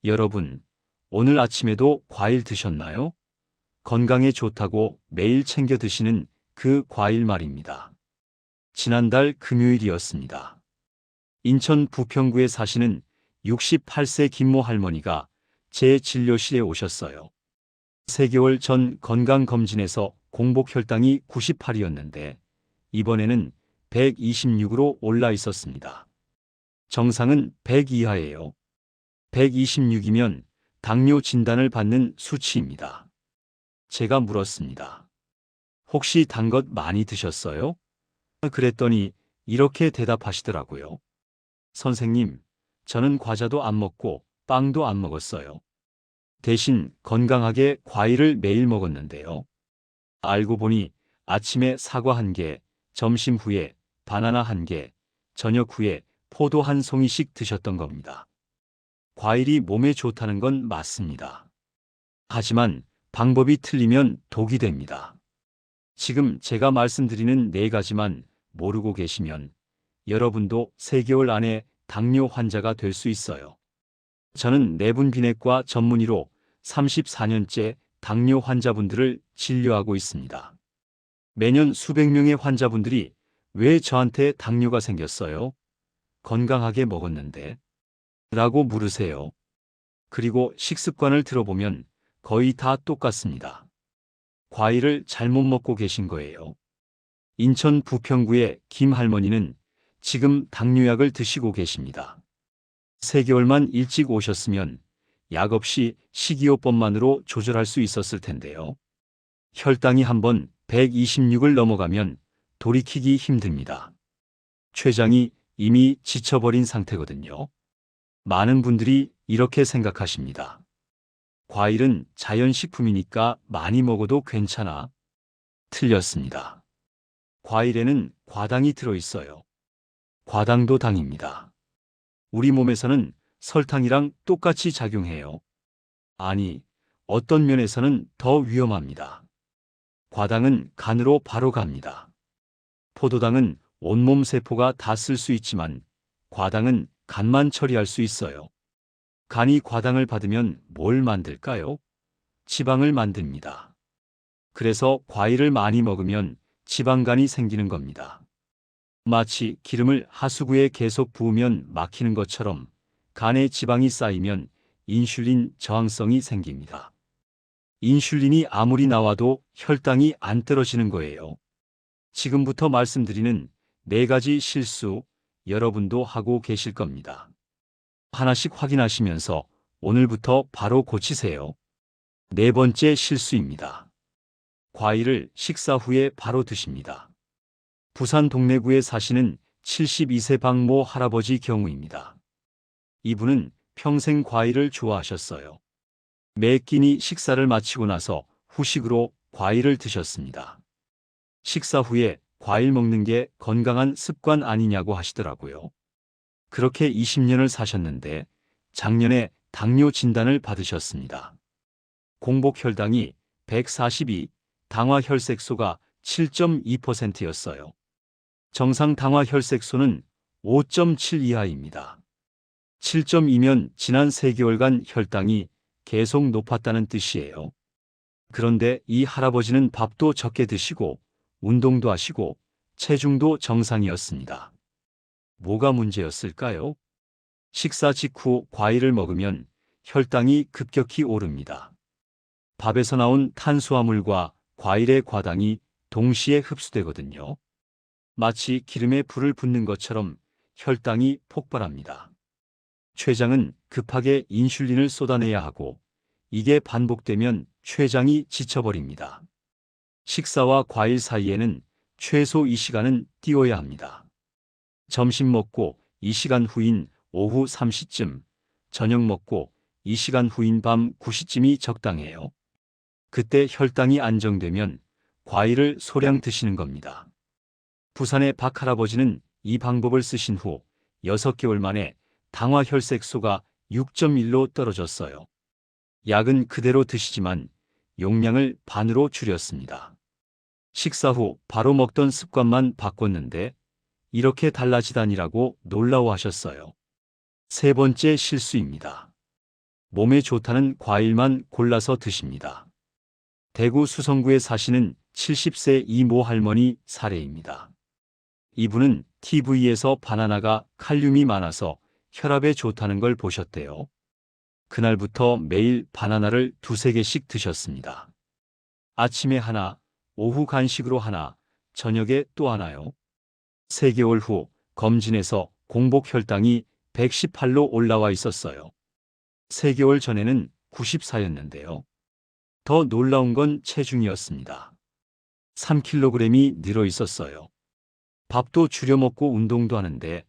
여러분, 오늘 아침에도 과일 드셨나요? 건강에 좋다고 매일 챙겨 드시는 그 과일 말입니다. 지난달 금요일이었습니다. 인천 부평구에 사시는 68세 김모 할머니가 제 진료실에 오셨어요. 3개월 전 건강검진에서 공복 혈당이 98이었는데 이번에는 126으로 올라 있었습니다. 정상은 100 이하예요. 126이면 당뇨 진단을 받는 수치입니다. 제가 물었습니다. 혹시 단 것 많이 드셨어요? 그랬더니 이렇게 대답하시더라고요. 선생님, 저는 과자도 안 먹고 빵도 안 먹었어요. 대신 건강하게 과일을 매일 먹었는데요. 알고 보니 아침에 사과 1개, 점심 후에 바나나 1개, 저녁 후에 포도 1송이씩 드셨던 겁니다. 과일이 몸에 좋다는 건 맞습니다. 하지만 방법이 틀리면 독이 됩니다. 지금 제가 말씀드리는 4가지만 모르고 계시면 여러분도 3개월 안에 당뇨 환자가 될 수 있어요. 저는 내분 비내과 전문의로 34년째 당뇨 환자분들을 진료하고 있습니다. 매년 수백 명의 환자분들이 왜 저한테 당뇨가 생겼어요? 건강하게 먹었는데? 라고 물으세요. 그리고 식습관을 들어보면 거의 다 똑같습니다. 과일을 잘못 먹고 계신 거예요. 인천 부평구의 김 할머니는 지금 당뇨약을 드시고 계십니다. 3개월만 일찍 오셨으면 약 없이 식이요법만으로 조절할 수 있었을 텐데요. 혈당이 한번 126을 넘어가면 돌이키기 힘듭니다. 췌장이 이미 지쳐버린 상태거든요. 많은 분들이 이렇게 생각하십니다. 과일은 자연식품이니까 많이 먹어도 괜찮아. 틀렸습니다. 과일에는 과당이 들어있어요. 과당도 당입니다. 우리 몸에서는 설탕이랑 똑같이 작용해요. 아니, 어떤 면에서는 더 위험합니다. 과당은 간으로 바로 갑니다. 포도당은 온몸 세포가 다 쓸 수 있지만 과당은 간만 처리할 수 있어요. 간이 과당을 받으면 뭘 만들까요? 지방을 만듭니다. 그래서 과일을 많이 먹으면 지방간이 생기는 겁니다. 마치 기름을 하수구에 계속 부으면 막히는 것처럼 간에 지방이 쌓이면 인슐린 저항성이 생깁니다. 인슐린이 아무리 나와도 혈당이 안 떨어지는 거예요. 지금부터 말씀드리는 4가지 실수 여러분도 하고 계실 겁니다. 하나씩 확인하시면서 오늘부터 바로 고치세요. 4번째 실수입니다. 과일을 식사 후에 바로 드십니다. 부산 동래구에 사시는 72세 박모 할아버지 경우입니다. 이분은 평생 과일을 좋아하셨어요. 매 끼니 식사를 마치고 나서 후식으로 과일을 드셨습니다. 식사 후에 과일 먹는 게 건강한 습관 아니냐고 하시더라고요. 그렇게 20년을 사셨는데 작년에 당뇨 진단을 받으셨습니다. 공복 혈당이 142, 당화 혈색소가 7.2%였어요. 정상 당화 혈색소는 5.7 이하입니다. 7.2면 지난 3개월간 혈당이 계속 높았다는 뜻이에요. 그런데 이 할아버지는 밥도 적게 드시고 운동도 하시고 체중도 정상이었습니다. 뭐가 문제였을까요? 식사 직후 과일을 먹으면 혈당이 급격히 오릅니다. 밥에서 나온 탄수화물과 과일의 과당이 동시에 흡수되거든요. 마치 기름에 불을 붓는 것처럼 혈당이 폭발합니다. 췌장은 급하게 인슐린을 쏟아내야 하고 이게 반복되면 췌장이 지쳐버립니다. 식사와 과일 사이에는 최소 2시간은 띄워야 합니다. 점심 먹고 2시간 후인 오후 3시쯤, 저녁 먹고 2시간 후인 밤 9시쯤이 적당해요. 그때 혈당이 안정되면 과일을 소량 드시는 겁니다. 부산의 박 할아버지는 이 방법을 쓰신 후 6개월 만에 당화 혈색소가 6.1로 떨어졌어요. 약은 그대로 드시지만 용량을 반으로 줄였습니다. 식사 후 바로 먹던 습관만 바꿨는데 이렇게 달라지다니라고 놀라워하셨어요. 3번째 실수입니다. 몸에 좋다는 과일만 골라서 드십니다. 대구 수성구에 사시는 70세 이모 할머니 사례입니다. 이분은 TV에서 바나나가 칼륨이 많아서 혈압에 좋다는 걸 보셨대요. 그날부터 매일 바나나를 2~3개씩 드셨습니다. 아침에 하나, 오후 간식으로 하나, 저녁에 또 하나요. 3개월 후 검진에서 공복 혈당이 118로 올라와 있었어요. 3개월 전에는 94였는데요. 더 놀라운 건 체중이었습니다. 3kg이 늘어 있었어요. 밥도 줄여 먹고 운동도 하는데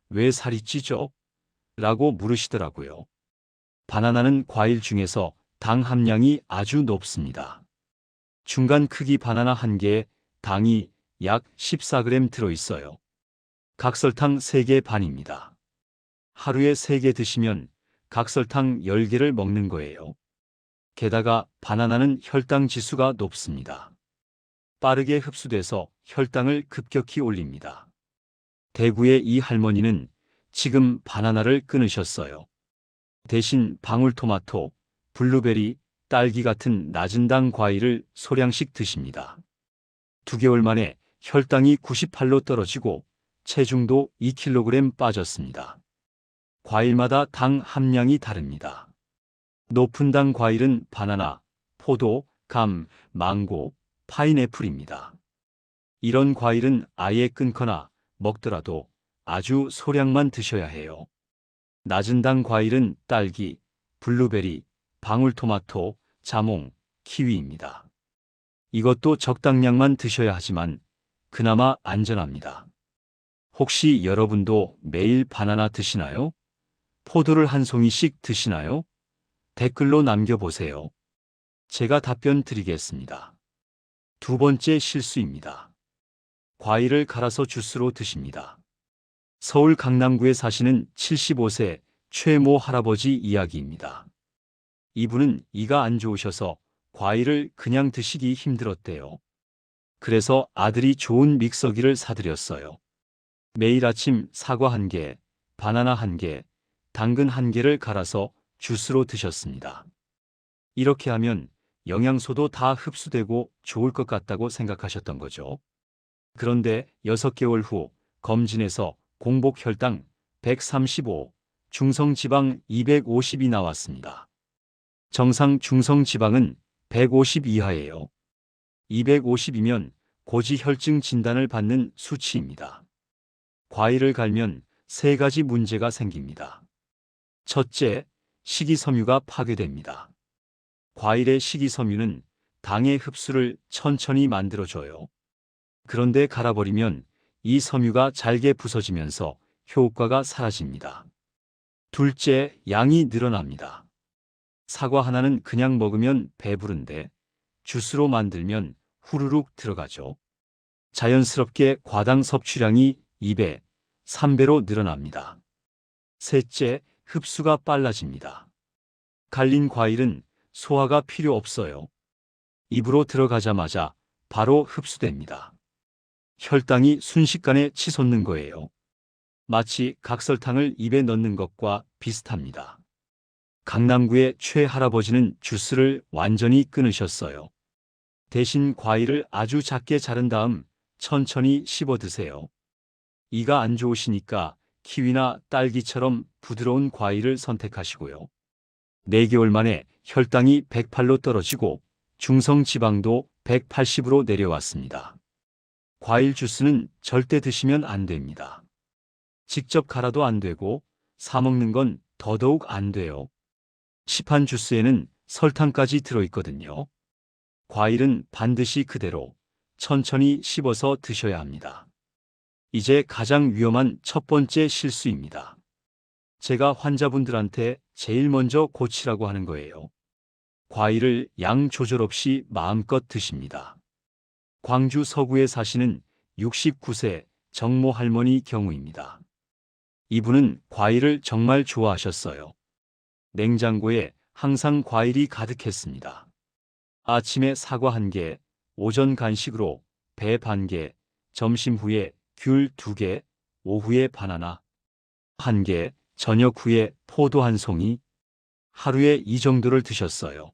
왜 살이 찌죠? 라고 물으시더라고요. 바나나는 과일 중에서 당 함량이 아주 높습니다. 중간 크기 바나나 한 개에 당이 약 14g 들어있어요. 각설탕 3개 반입니다. 하루에 3개 드시면 각설탕 10개를 먹는 거예요. 게다가 바나나는 혈당 지수가 높습니다. 빠르게 흡수돼서 혈당을 급격히 올립니다. 대구의 이 할머니는 지금 바나나를 끊으셨어요. 대신 방울토마토, 블루베리, 딸기 같은 낮은 당 과일을 소량씩 드십니다. 2개월 만에 혈당이 98로 떨어지고 체중도 2kg 빠졌습니다. 과일마다 당 함량이 다릅니다. 높은 당 과일은 바나나, 포도, 감, 망고, 파인애플입니다. 이런 과일은 아예 끊거나 먹더라도 아주 소량만 드셔야 해요. 낮은 당 과일은 딸기, 블루베리, 방울토마토, 자몽, 키위입니다. 이것도 적당량만 드셔야 하지만 그나마 안전합니다. 혹시 여러분도 매일 바나나 드시나요? 포도를 한 송이씩 드시나요? 댓글로 남겨보세요. 제가 답변 드리겠습니다. 2번째 실수입니다. 과일을 갈아서 주스로 드십니다. 서울 강남구에 사시는 75세 최모 할아버지 이야기입니다. 이분은 이가 안 좋으셔서 과일을 그냥 드시기 힘들었대요. 그래서 아들이 좋은 믹서기를 사드렸어요. 매일 아침 사과 1개, 바나나 1개, 당근 1개를 갈아서 주스로 드셨습니다. 이렇게 하면 영양소도 다 흡수되고 좋을 것 같다고 생각하셨던 거죠. 그런데 6개월 후 검진에서 공복 혈당 135, 중성지방 250이 나왔습니다. 정상 중성지방은 150 이하예요. 250이면 고지혈증 진단을 받는 수치입니다. 과일을 갈면 3가지 문제가 생깁니다. 첫째, 식이섬유가 파괴됩니다. 과일의 식이섬유는 당의 흡수를 천천히 만들어줘요. 그런데 갈아버리면 이 섬유가 잘게 부서지면서 효과가 사라집니다. 둘째, 양이 늘어납니다. 사과 하나는 그냥 먹으면 배부른데 주스로 만들면 후루룩 들어가죠. 자연스럽게 과당 섭취량이 2배, 3배로 늘어납니다. 셋째, 흡수가 빨라집니다. 갈린 과일은 소화가 필요 없어요. 입으로 들어가자마자 바로 흡수됩니다. 혈당이 순식간에 치솟는 거예요. 마치 각설탕을 입에 넣는 것과 비슷합니다. 강남구의 최 할아버지는 주스를 완전히 끊으셨어요. 대신 과일을 아주 작게 자른 다음 천천히 씹어 드세요. 이가 안 좋으시니까 키위나 딸기처럼 부드러운 과일을 선택하시고요. 4개월 만에 혈당이 108로 떨어지고 중성지방도 180으로 내려왔습니다. 과일 주스는 절대 드시면 안 됩니다. 직접 갈아도 안 되고 사 먹는 건 더더욱 안 돼요. 시판 주스에는 설탕까지 들어있거든요. 과일은 반드시 그대로 천천히 씹어서 드셔야 합니다. 이제 가장 위험한 첫 번째 실수입니다. 제가 환자분들한테 제일 먼저 고치라고 하는 거예요. 과일을 양 조절 없이 마음껏 드십니다. 광주 서구에 사시는 69세 정모 할머니 경우입니다. 이분은 과일을 정말 좋아하셨어요. 냉장고에 항상 과일이 가득했습니다. 아침에 사과 1개, 오전 간식으로 배 1개, 점심 후에 귤 2개, 오후에 바나나 1개, 저녁 후에 포도 1송이, 하루에 이 정도를 드셨어요.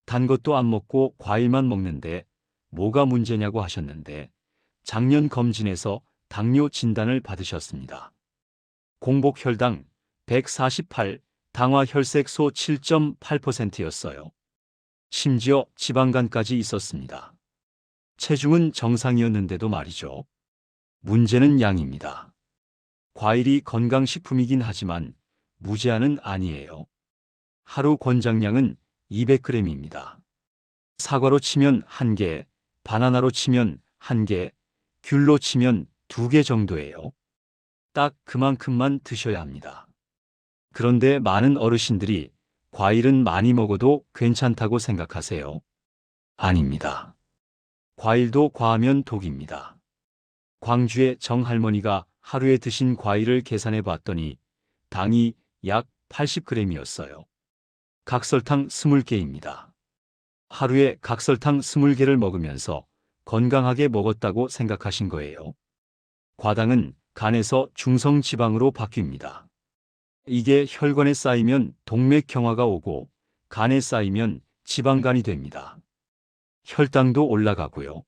단 것도 안 먹고 과일만 먹는데 뭐가 문제냐고 하셨는데 작년 검진에서 당뇨 진단을 받으셨습니다. 공복 혈당 148, 당화 혈색소 7.8%였어요. 심지어 지방간까지 있었습니다. 체중은 정상이었는데도 말이죠. 문제는 양입니다. 과일이 건강식품이긴 하지만 무제한은 아니에요. 하루 권장량은 200g입니다. 사과로 치면 1개, 바나나로 치면 1개, 귤로 치면 2개 정도예요. 딱 그만큼만 드셔야 합니다. 그런데 많은 어르신들이 과일은 많이 먹어도 괜찮다고 생각하세요. 아닙니다. 과일도 과하면 독입니다. 광주의 정할머니가 하루에 드신 과일을 계산해 봤더니 당이 약 80g이었어요. 각설탕 20개입니다. 하루에 각설탕 20개를 먹으면서 건강하게 먹었다고 생각하신 거예요. 과당은 간에서 중성지방으로 바뀝니다. 이게 혈관에 쌓이면 동맥경화가 오고 간에 쌓이면 지방간이 됩니다. 혈당도 올라가고요.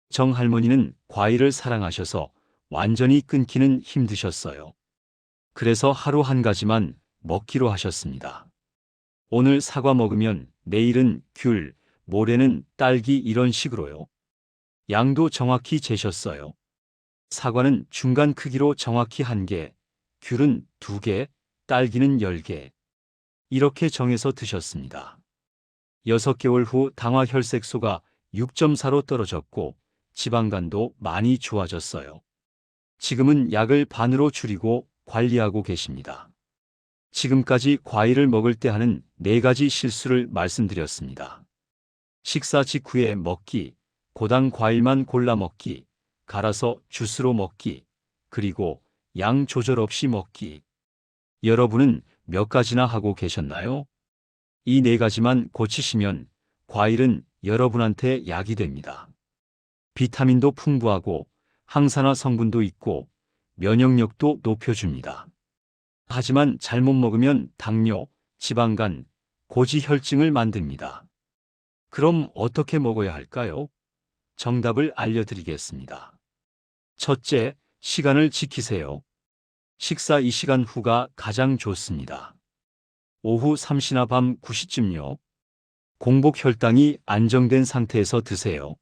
정할머니는 과일을 사랑하셔서 완전히 끊기는 힘드셨어요. 그래서 하루 한 가지만 먹기로 하셨습니다. 오늘 사과 먹으면 내일은 귤, 모레는 딸기 이런 식으로요. 양도 정확히 재셨어요. 사과는 중간 크기로 정확히 1개, 귤은 2개, 딸기는 10개. 이렇게 정해서 드셨습니다. 6개월 후 당화 혈색소가 6.4로 떨어졌고 지방간도 많이 좋아졌어요. 지금은 약을 반으로 줄이고 관리하고 계십니다. 지금까지 과일을 먹을 때 하는 4가지 실수를 말씀드렸습니다. 식사 직후에 먹기, 고당 과일만 골라 먹기, 갈아서 주스로 먹기, 그리고 양 조절 없이 먹기. 여러분은 몇 가지나 하고 계셨나요? 이 4가지만 고치시면 과일은 여러분한테 약이 됩니다. 비타민도 풍부하고 항산화 성분도 있고 면역력도 높여줍니다. 하지만 잘못 먹으면 당뇨, 지방간, 고지혈증을 만듭니다. 그럼 어떻게 먹어야 할까요? 정답을 알려드리겠습니다. 첫째, 시간을 지키세요. 식사 2시간 후가 가장 좋습니다. 오후 3시나 밤 9시쯤요. 공복 혈당이 안정된 상태에서 드세요.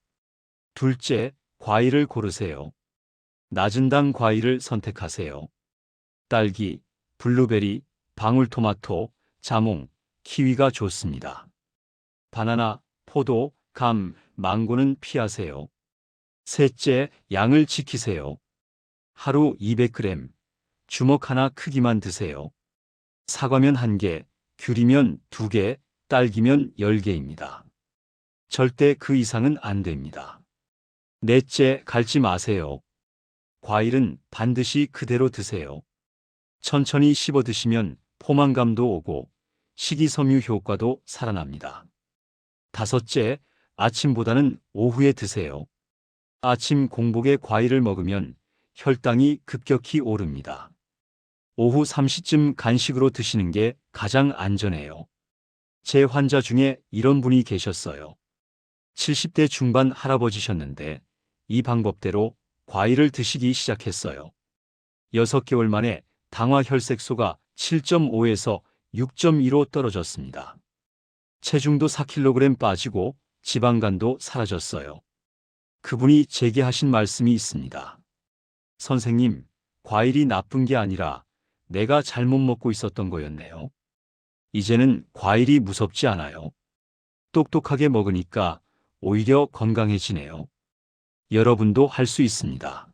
둘째, 과일을 고르세요. 낮은 당 과일을 선택하세요. 딸기, 블루베리, 방울토마토, 자몽, 키위가 좋습니다. 바나나, 포도, 감, 망고는 피하세요. 셋째, 양을 지키세요. 하루 200g, 주먹 하나 크기만 드세요. 사과면 1개, 귤이면 2개, 딸기면 10개입니다. 절대 그 이상은 안 됩니다. 넷째, 갈지 마세요. 과일은 반드시 그대로 드세요. 천천히 씹어 드시면 포만감도 오고 식이섬유 효과도 살아납니다. 다섯째, 아침보다는 오후에 드세요. 아침 공복에 과일을 먹으면 혈당이 급격히 오릅니다. 오후 3시쯤 간식으로 드시는 게 가장 안전해요. 제 환자 중에 이런 분이 계셨어요. 70대 중반 할아버지셨는데 이 방법대로 과일을 드시기 시작했어요. 6개월 만에 당화 혈색소가 7.5에서 6.2로 떨어졌습니다. 체중도 4kg 빠지고 지방간도 사라졌어요. 그분이 제게 하신 말씀이 있습니다. 선생님, 과일이 나쁜 게 아니라 내가 잘못 먹고 있었던 거였네요. 이제는 과일이 무섭지 않아요. 똑똑하게 먹으니까 오히려 건강해지네요. 여러분도 할 수 있습니다.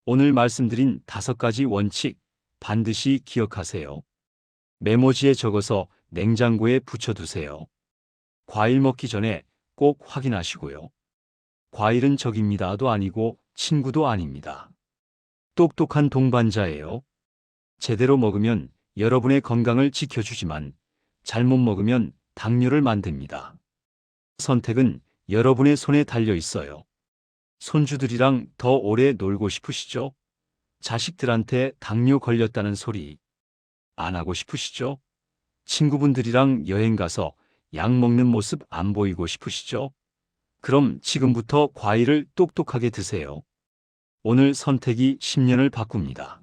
오늘 말씀드린 5가지 원칙 반드시 기억하세요. 메모지에 적어서 냉장고에 붙여두세요. 과일 먹기 전에 꼭 확인하시고요. 과일은 적입니다도 아니고 친구도 아닙니다. 똑똑한 동반자예요. 제대로 먹으면 여러분의 건강을 지켜주지만 잘못 먹으면 당뇨를 만듭니다. 선택은 여러분의 손에 달려 있어요. 손주들이랑 더 오래 놀고 싶으시죠? 자식들한테 당뇨 걸렸다는 소리 안 하고 싶으시죠? 친구분들이랑 여행 가서 약 먹는 모습 안 보이고 싶으시죠? 그럼 지금부터 과일을 똑똑하게 드세요. 오늘 선택이 10년을 바꿉니다.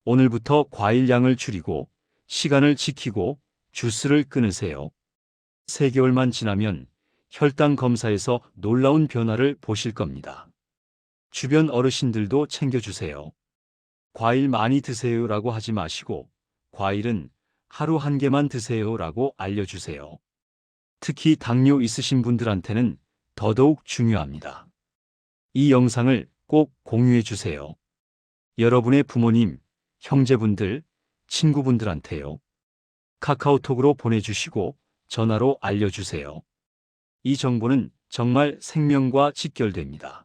오늘부터 과일 양을 줄이고 시간을 지키고 주스를 끊으세요. 3개월만 지나면 혈당 검사에서 놀라운 변화를 보실 겁니다. 주변 어르신들도 챙겨주세요. 과일 많이 드세요라고 하지 마시고 과일은 하루 1개만 드세요라고 알려주세요. 특히 당뇨 있으신 분들한테는 더더욱 중요합니다. 이 영상을 꼭 공유해 주세요. 여러분의 부모님, 형제분들, 친구분들한테요. 카카오톡으로 보내주시고 전화로 알려주세요. 이 정보는 정말 생명과 직결됩니다.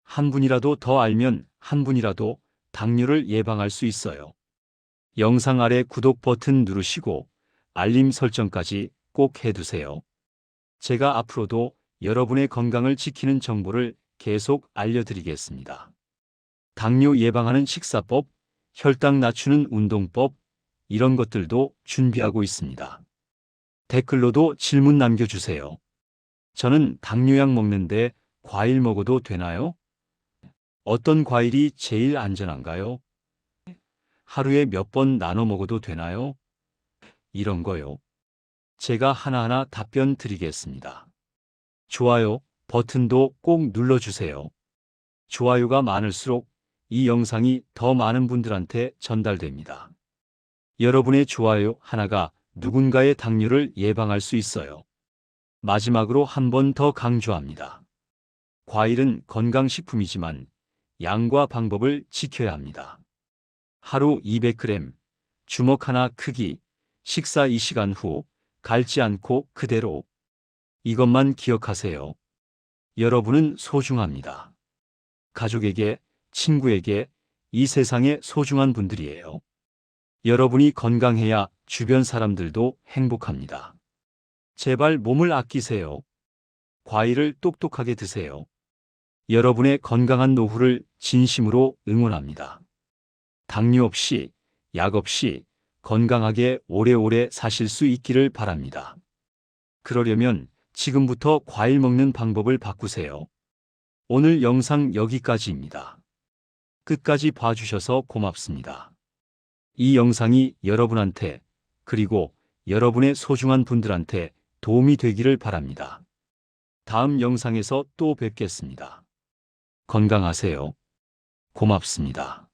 한 분이라도 더 알면 한 분이라도 당뇨를 예방할 수 있어요. 영상 아래 구독 버튼 누르시고 알림 설정까지 꼭 해두세요. 제가 앞으로도 여러분의 건강을 지키는 정보를 계속 알려드리겠습니다. 당뇨 예방하는 식사법, 혈당 낮추는 운동법, 이런 것들도 준비하고 있습니다. 댓글로도 질문 남겨주세요. 저는 당뇨약 먹는데 과일 먹어도 되나요? 어떤 과일이 제일 안전한가요? 하루에 몇 번 나눠 먹어도 되나요? 이런 거요. 제가 하나하나 답변 드리겠습니다. 좋아요 버튼도 꼭 눌러주세요. 좋아요가 많을수록 이 영상이 더 많은 분들한테 전달됩니다. 여러분의 좋아요 하나가 누군가의 당뇨를 예방할 수 있어요. 마지막으로 한 번 더 강조합니다. 과일은 건강식품이지만 양과 방법을 지켜야 합니다. 하루 200g, 주먹 하나 크기, 식사 2시간 후, 갈지 않고 그대로. 이것만 기억하세요. 여러분은 소중합니다. 가족에게, 친구에게, 이 세상에 소중한 분들이에요. 여러분이 건강해야 주변 사람들도 행복합니다. 제발 몸을 아끼세요. 과일을 똑똑하게 드세요. 여러분의 건강한 노후를 진심으로 응원합니다. 당뇨 없이, 약 없이 건강하게 오래오래 사실 수 있기를 바랍니다. 그러려면 지금부터 과일 먹는 방법을 바꾸세요. 오늘 영상 여기까지입니다. 끝까지 봐주셔서 고맙습니다. 이 영상이 여러분한테 그리고 여러분의 소중한 분들한테 도움이 되기를 바랍니다. 다음 영상에서 또 뵙겠습니다. 건강하세요. 고맙습니다.